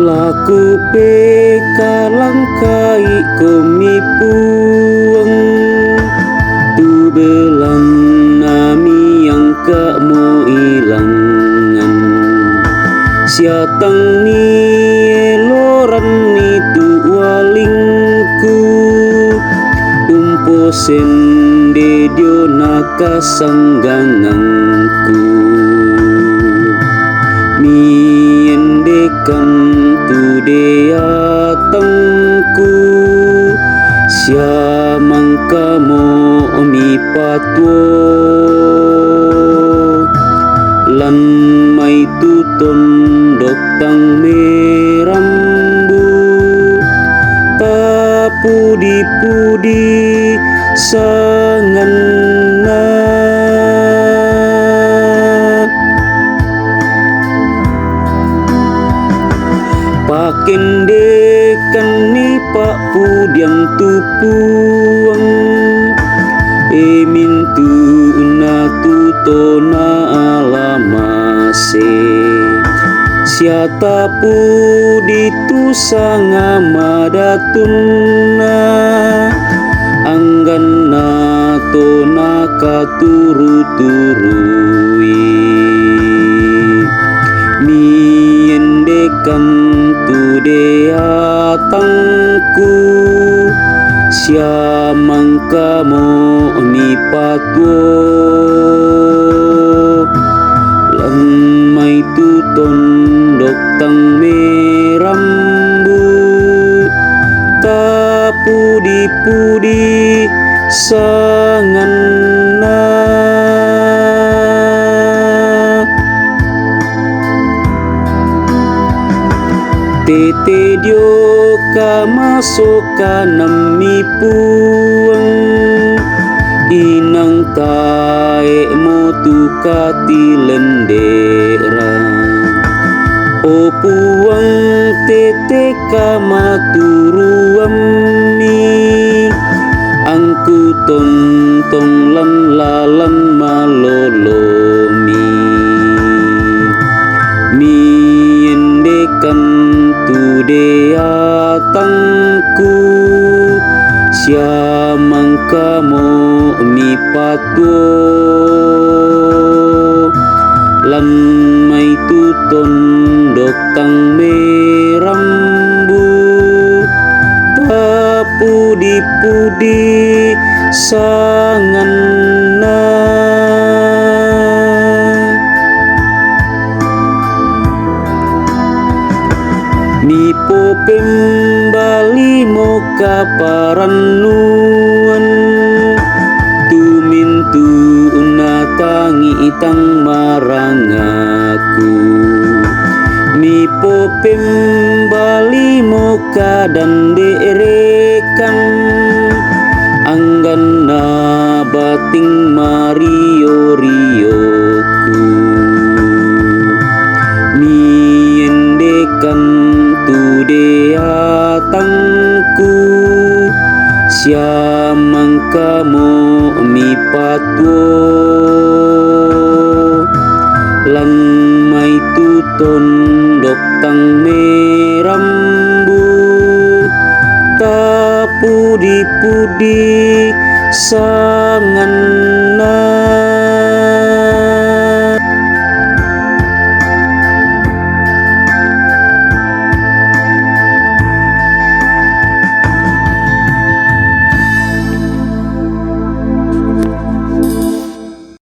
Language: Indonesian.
Laku pe kalangkai komi puang tu belang nami yang kak mau ilangan siatang ni eloran itu walingku umpo sende dio naka sangganganku miendekan tu dea tangku siamang kamo mi patuo lan mai tu tondok tang merambu tapudi-pudi sangan na pakendekan ni pak pudiang tupuang emin tu na tu tona alamase siata pudi tu sanga madatuna anggan na tona katuru-turui miendekan tu dea tangku siamang kamo mi patuo lan mai tu tondok tang merambu tapudi-pudi sangan na tete dio kamasok kanami puang inang tae mo tu katilendera o puang tete kamaturuam mi angku tontong lan lalang malolomi miendekan tu dea tangku siamang kamo mi patuo lan mai tu tondok tang merambu tapudi-pudi sangan na mi popembali moka paranuan tumintu unatangi itang marangaku mi popembali moka dan derekan anggan na bating mario-rioku miendekan tu dea tangku siamang kamo mi patuo lan mai tu tondok tang merambu tapudi-pudi sangan na